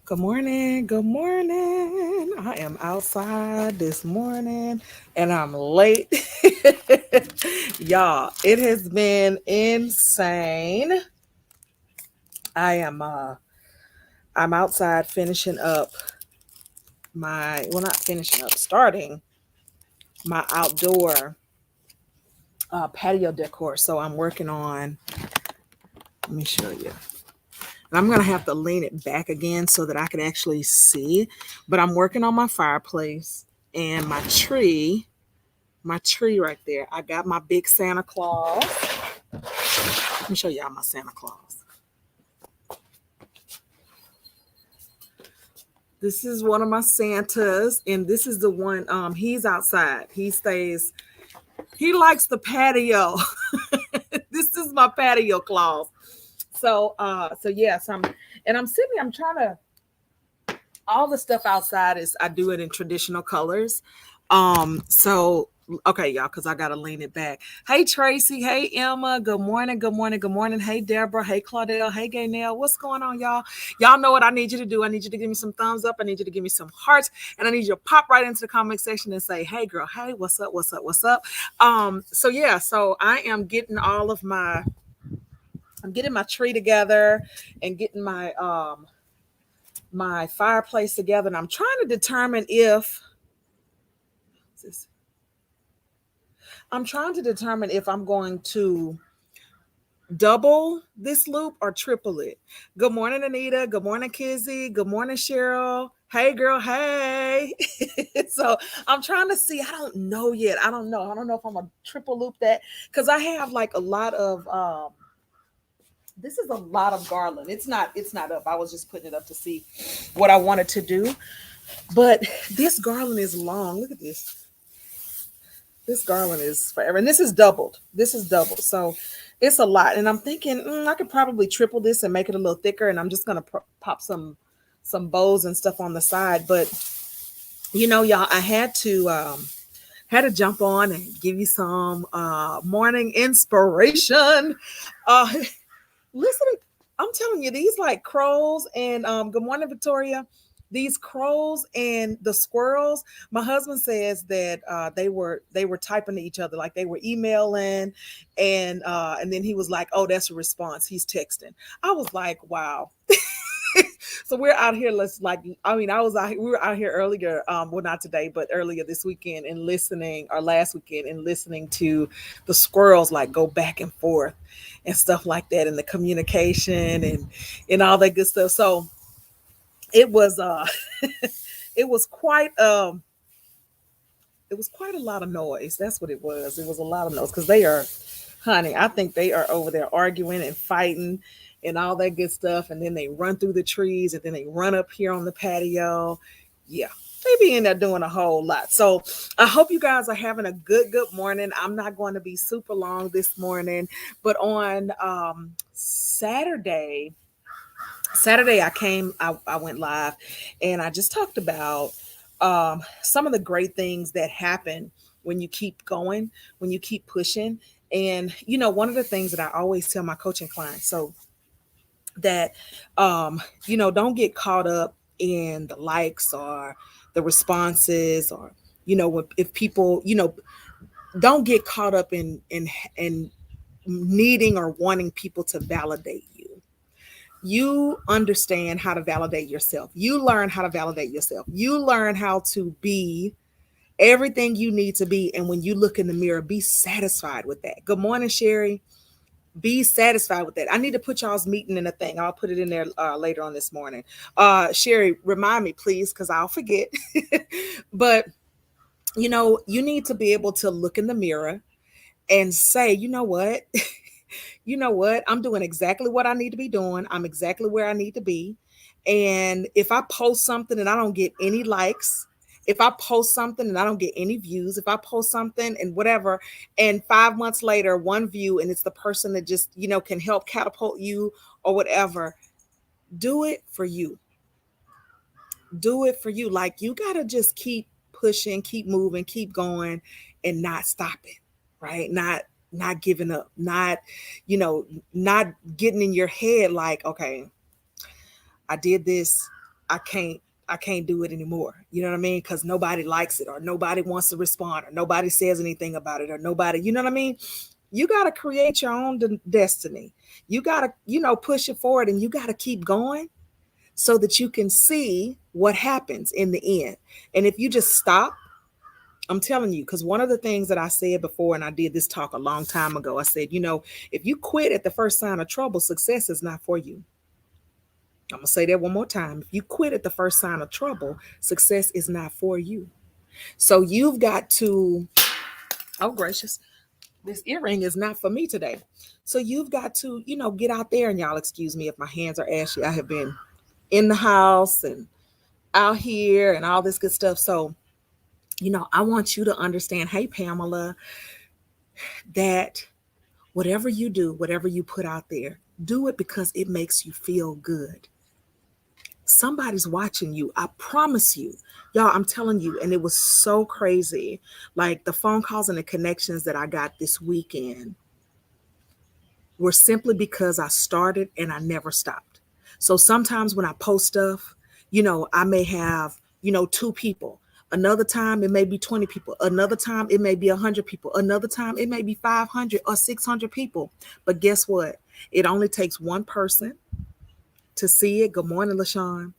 Good morning. Good morning. I am outside this morning and I'm late. Y'all, it has been insane. I am I'm outside finishing up not finishing up, starting my outdoor patio decor. So I'm working on, let me show you. And I'm gonna have to lean it back again so that I can actually see. But I'm working on my fireplace and my tree right there. I got my big Santa Claus. Let me show y'all my Santa Claus. This is one of my Santas, and this is the one. He's outside. He likes the patio. This is my patio Claus. So yes, I'm sitting. I'm trying to. All the stuff outside is I do it in traditional colors. So okay, y'all, because I gotta lean it back. Hey Tracy, hey Emma, good morning, good morning, good morning. Hey Deborah, hey Claudel, hey Gaynell. What's going on, y'all? Y'all know what I need you to do. I need you to give me some thumbs up, I need you to give me some hearts, and I need you to pop right into the comment section and say, hey girl, hey, what's up, what's up, what's up? So yeah, so I am getting I'm getting my tree together and getting my fireplace together, and I'm trying to determine if I'm going to double this loop or triple it. Good morning, Anita. Good morning, Kizzy. Good morning, Cheryl. Hey, girl. Hey. So I'm trying to see. I don't know yet. I don't know. I don't know if I'm gonna triple loop that because I have like a lot of. This is a lot of garland. It's not. It's not up. I was just putting it up to see what I wanted to do. But this garland is long. Look at this. This garland is forever, and this is doubled. This is doubled, so it's a lot. And I'm thinking I could probably triple this and make it a little thicker. And I'm just gonna pop some bows and stuff on the side. But y'all, I had to jump on and give you some morning inspiration. Uh, Listen, I'm telling you, these like crows and good morning, Victoria. These crows and the squirrels. My husband says that they were typing to each other, like they were emailing, and then he was like, "Oh, that's a response. He's texting." I was like, "Wow." So we're out here. Let's like, I mean, I was out. We were out here earlier. Well, not today, but earlier this weekend, and listening, or last weekend, and listening to the squirrels like go back and forth and stuff like that, and the communication and all that good stuff. So it was it was quite it was quite a lot of noise. That's what it was. It was a lot of noise because they are, honey, I think they are over there arguing and fighting and all that good stuff. And then they run through the trees and then they run up here on the patio. Yeah, they be in there doing a whole lot. So I hope you guys are having a good morning. I'm not going to be super long this morning, but on Saturday, I went live and I just talked about some of the great things that happen when you keep going, when you keep pushing. And, one of the things that I always tell my coaching clients, so that, don't get caught up in the likes or the responses or, if people, don't get caught up in needing or wanting people to validate you. You understand how to validate yourself. You learn how to validate yourself. You learn how to be everything you need to be. And when you look in the mirror, be satisfied with that. Good morning, Sherry. Be satisfied with that. I need to put y'all's meeting in a thing. I'll put it in there later on this morning. Sherry, remind me, please, because I'll forget. But, you need to be able to look in the mirror and say, you know what? You know what? I'm doing exactly what I need to be doing. I'm exactly where I need to be. And if I post something and I don't get any likes, if I post something and I don't get any views, if I post something and whatever, and 5 months later, one view, and it's the person that just, can help catapult you or whatever, do it for you. Do it for you. Like you got to just keep pushing, keep moving, keep going and not stopping, right? Not giving up, you know, not getting in your head like, okay, I did this. I can't I can't do it anymore. You know what I mean? Because nobody likes it, or nobody wants to respond, or nobody says anything about it, or nobody, you know what I mean? You got to create your own destiny. You got to, push it forward, and you got to keep going so that you can see what happens in the end. And if you just stop, I'm telling you, because one of the things that I said before, and I did this talk a long time ago, I said, if you quit at the first sign of trouble, success is not for you. I'm going to say that one more time. If you quit at the first sign of trouble, success is not for you. So you've got to, oh gracious, this earring is not for me today. So you've got to, get out there, and y'all excuse me if my hands are ashy. I have been in the house and out here and all this good stuff. So, I want you to understand, hey, Pamela, that whatever you do, whatever you put out there, do it because it makes you feel good. Somebody's watching you. I promise you. Y'all, I'm telling you. And it was so crazy. Like the phone calls and the connections that I got this weekend were simply because I started and I never stopped. So sometimes when I post stuff, I may have, two people. Another time it may be 20 people. Another time it may be 100 people. Another time it may be 500 or 600 people. But guess what? It only takes one person to see it. Good morning, LaShawn.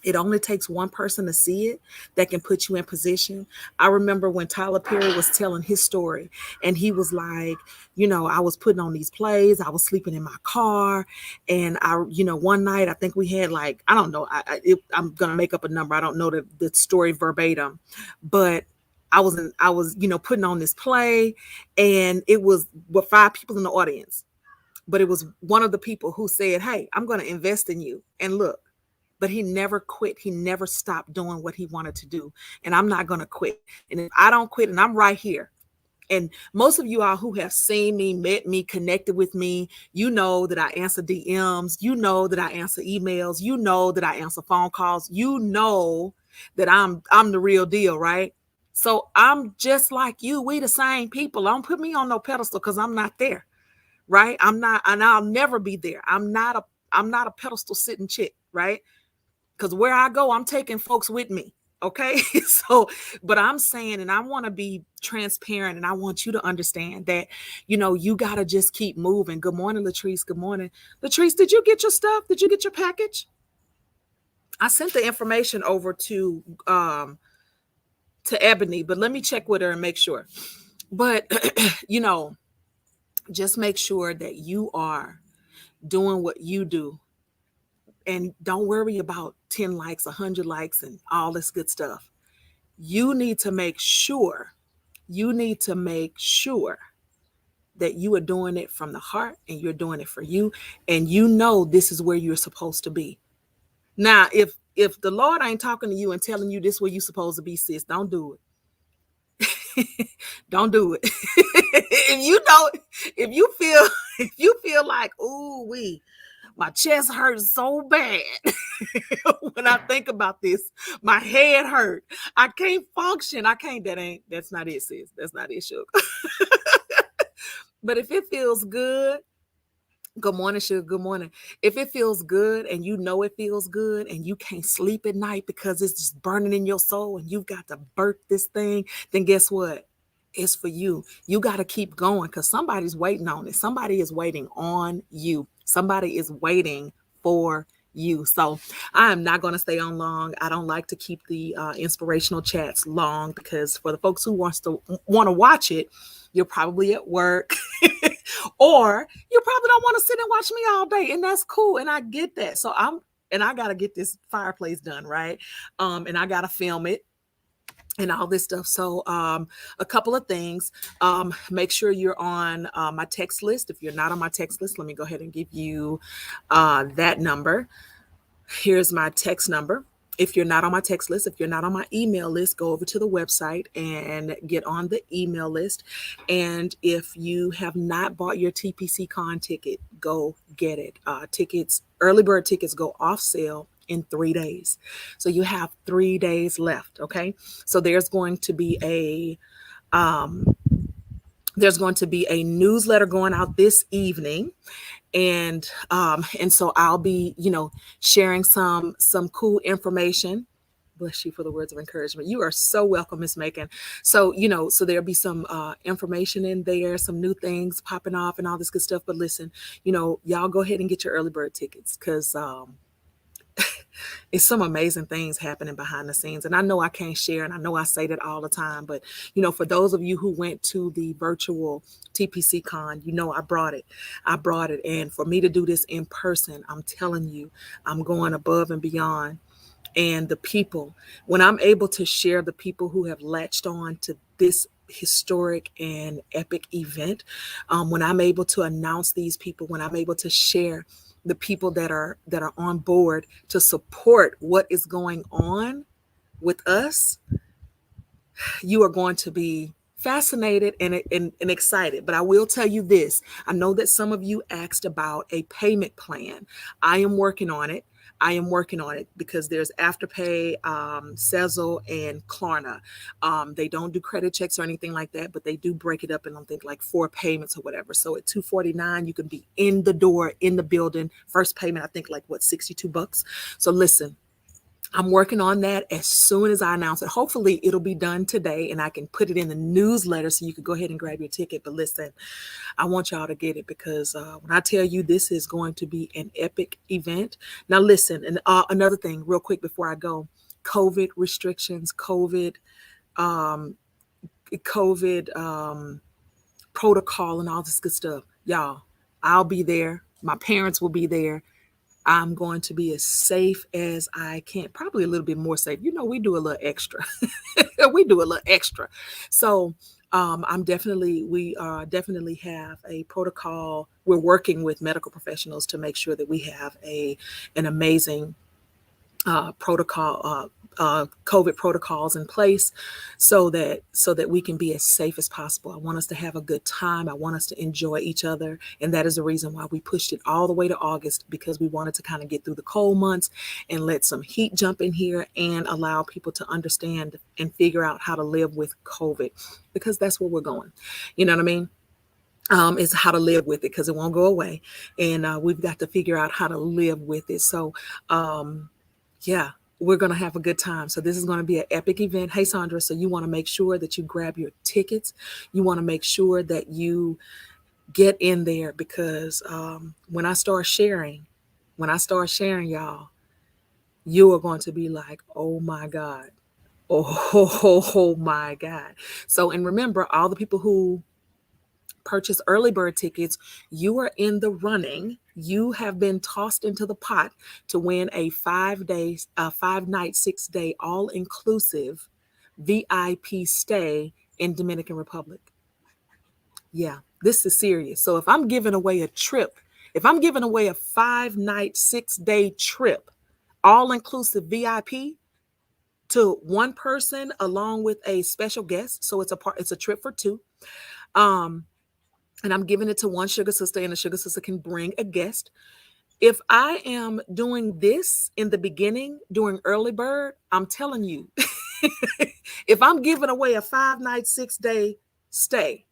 It only takes one person to see it that can put you in position. I remember when Tyler Perry was telling his story, and he was like, I was putting on these plays. I was sleeping in my car. And one night, I think we had like, I don't know, I'm going to make up a number. I don't know the story verbatim, but I was, putting on this play, and it was with 5 people in the audience. But it was one of the people who said, hey, I'm going to invest in you. And look, but he never quit. He never stopped doing what he wanted to do. And I'm not going to quit. And if I don't quit, and I'm right here. And most of you all who have seen me, met me, connected with me, you know that I answer DMs. You know that I answer emails. You know that I answer phone calls. You know that I'm the real deal, right? So I'm just like you. We the same people. Don't put me on no pedestal because I'm not there, right? I'm not, and I'll never be there. I'm not a pedestal sitting chick, right? Because where I go, I'm taking folks with me. Okay. So, but I'm saying, and I want to be transparent, and I want you to understand that, you got to just keep moving. Good morning, Latrice. Good morning. Latrice, did you get your stuff? Did you get your package? I sent the information over to Ebony, but let me check with her and make sure. But, just make sure that you are doing what you do. And don't worry about 10 likes, 100 likes, and all this good stuff. You need to make sure that you are doing it from the heart, and you're doing it for you. And this is where you're supposed to be. Now, if the Lord ain't talking to you and telling you this is where you're supposed to be, sis, don't do it. Don't do it. if you feel like, ooh, my chest hurts so bad when I think about this. My head hurt. I can't function. That's not it, sis. That's not it, sugar. But if it feels good, good morning, sugar. Good morning. If it feels good, and it feels good, and you can't sleep at night because it's just burning in your soul, and you've got to birth this thing, then guess what? It's for you. You got to keep going because somebody's waiting on it. Somebody is waiting on you. Somebody is waiting for you. So I am not going to stay on long. I don't like to keep the inspirational chats long, because for the folks who want to watch it, you're probably at work or you probably don't want to sit and watch me all day. And that's cool. And I get that. So I got to get this fireplace done. Right. And I got to film it and all this stuff. So a couple of things. Make sure you're on my text list. If you're not on my text list, let me go ahead and give you that number. Here's my text number. If you're not on my text list, if you're not on my email list, go over to the website and get on the email list. And if you have not bought your TPC Con ticket, go get it. Early bird tickets go off sale in 3 days. So you have 3 days left. Okay. So there's going to be There's going to be a newsletter going out this evening, and so I'll be, sharing some cool information. Bless you for the words of encouragement. You are so welcome, Miss Macon. So, so there'll be some information in there, some new things popping off and all this good stuff. But listen, y'all go ahead and get your early bird tickets, because it's some amazing things happening behind the scenes. And I know I can't share, and I know I say that all the time, but for those of you who went to the virtual TPC Con, I brought it. I brought it. And for me to do this in person, I'm telling you, I'm going above and beyond. And the people, when I'm able to share the people who have latched on to this historic and epic event, when I'm able to announce these people, when I'm able to share the people that are on board to support what is going on with us, you are going to be fascinated and excited. But I will tell you this. I know that some of you asked about a payment plan. I am working on it. Because there's Afterpay, Sezzle, and Klarna. They don't do credit checks or anything like that, but they do break it up in, I think, like 4 payments or whatever. So at $249, you can be in the door, in the building. First payment, I think, like what, $62. So listen, I'm working on that as soon as I announce it. Hopefully it'll be done today and I can put it in the newsletter so you can go ahead and grab your ticket. But listen, I want y'all to get it, because when I tell you this is going to be an epic event. Now listen, and another thing real quick before I go, COVID restrictions, um, COVID protocol and all this good stuff. Y'all, I'll be there. My parents will be there. I'm going to be as safe as I can, probably a little bit more safe. We do a little extra. We do a little extra. So we definitely have a protocol. We're working with medical professionals to make sure that we have an amazing protocol, COVID protocols in place, so that we can be as safe as possible. I want us to have a good time. I want us to enjoy each other, and that is the reason why we pushed it all the way to August, because we wanted to kind of get through the cold months and let some heat jump in here and allow people to understand and figure out how to live with COVID, because that's where we're going. You know what I mean? Is how to live with it, because it won't go away, and we've got to figure out how to live with it. So yeah, we're going to have a good time. So this is going to be an epic event. Hey, Sandra, so you want to make sure that you grab your tickets. You want to make sure that you get in there, because when I start sharing, y'all, you are going to be like, oh my God. Oh my God. So, and remember, all the people who purchase early bird tickets, you are in the running. You have been tossed into the pot to win a 5-night, 6-day, all-inclusive VIP stay in Dominican Republic. Yeah, this is serious. So if I'm giving away a 5-night, 6-day trip, all-inclusive VIP to one person along with a special guest, so it's a trip for 2. And I'm giving it to one sugar sister, and the sugar sister can bring a guest. If I am doing this in the beginning, during early bird, I'm telling you, if I'm giving away a 5-night, 6-day stay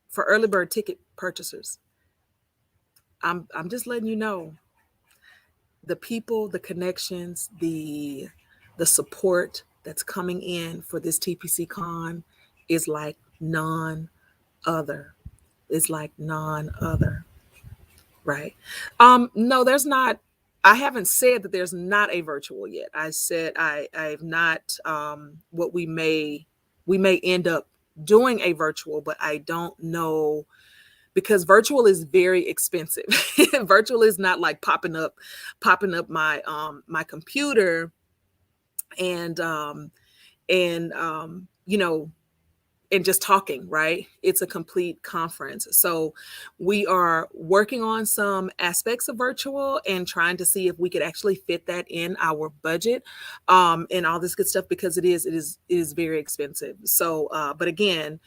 for early bird ticket purchasers, I'm just letting you know, the people, the connections, the support that's coming in for this TPC Con is like none other. It's like none other. Right. No, there's not. I haven't said that there's not a virtual yet. I said I've not, what we may end up doing a virtual, but I don't know, because virtual is very expensive. Virtual is not like popping up my my computer and and you know and just talking, right? It's a complete conference. So we are working on some aspects of virtual and trying to see if we could actually fit that in our budget, and all this good stuff, because it is very expensive. So, but again,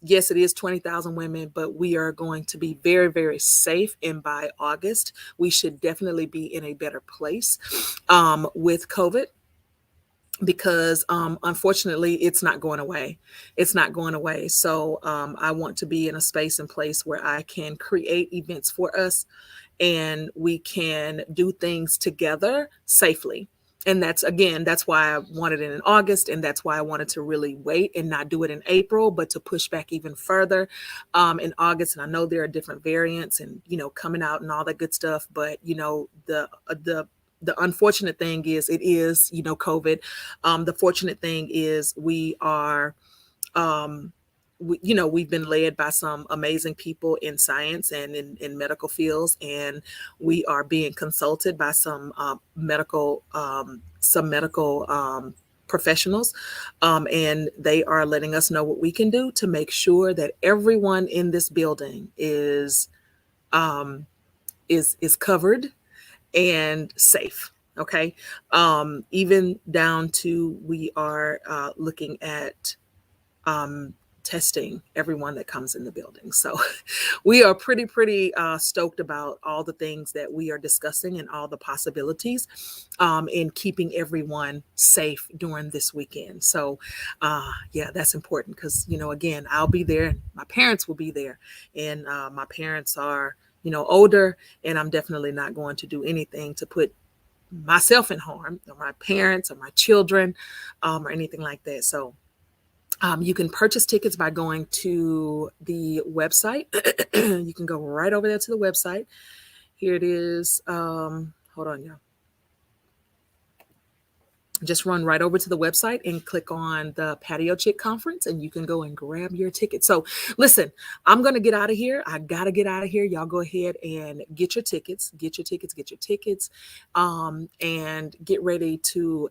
yes, it is 20,000 women, but we are going to be very, very safe. And by August, we should definitely be in a better place with COVID. because unfortunately it's not going away. It's not going away. So I want to be in a space and place where I can create events for us and we can do things together safely. And that's, again, that's why I wanted it in August, and that's why I wanted to really wait and not do it in April, but to push back even further in August. And I know there are different variants and, coming out and all that good stuff, but the unfortunate thing is it is, COVID. The fortunate thing is we are um, we've been led by some amazing people in science and in medical fields, and we are being consulted by some medical professionals, and they are letting us know what we can do to make sure that everyone in this building um, is covered and safe. Okay, even down to we are looking at um, testing everyone that comes in the building. So we are pretty stoked about all the things that we are discussing and all the possibilities in keeping everyone safe during this weekend. So yeah, that's important because, again, I'll be there and my parents will be there. And my parents are, older, and I'm definitely not going to do anything to put myself in harm, or my parents or my children, or anything like that. So you can purchase tickets by going to the website. You can go right over there to the website. Here it is. Hold on, y'all. Just run right over to the website and click on the Patio Chick Conference, and you can go and grab your ticket. So listen, I'm going to get out of here. I got to get out of here. Y'all go ahead and get your tickets, and get ready to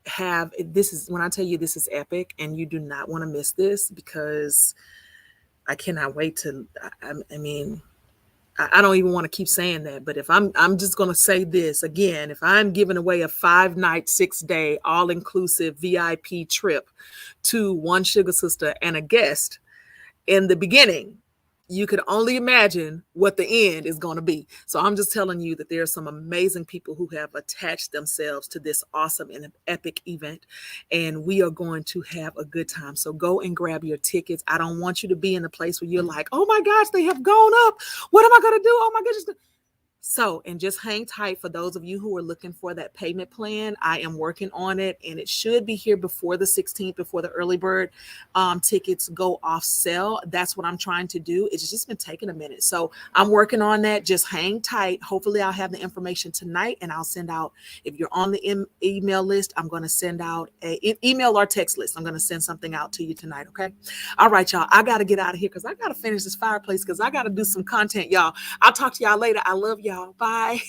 have this. Is when I tell you this is epic, and you do not want to miss this, because I cannot wait to, I mean, I don't even want to keep saying that, but if I'm just going to say this again, if I'm giving away a 5-night, 6-day, all inclusive VIP trip to one sugar sister and a guest in the beginning, you could only imagine what the end is going to be. So I'm just telling you that there are some amazing people who have attached themselves to this awesome and epic event, and we are going to have a good time. So go and grab your tickets. I don't want you to be in a place where you're like, oh my gosh, they have gone up. What am I going to do? Oh my goodness. So, and just hang tight for those of you who are looking for that payment plan. I am working on it, and it should be here before the 16th, before the early bird tickets go off sale. That's what I'm trying to do. It's just been taking a minute. So I'm working on that. Just hang tight. Hopefully I'll have the information tonight, and I'll send out, if you're on the email list, I'm going to send out a email or text list. I'm going to send something out to you tonight. Okay. All right, y'all. I got to get out of here because I got to finish this fireplace because I got to do some content, y'all. I'll talk to y'all later. I love y'all. Bye.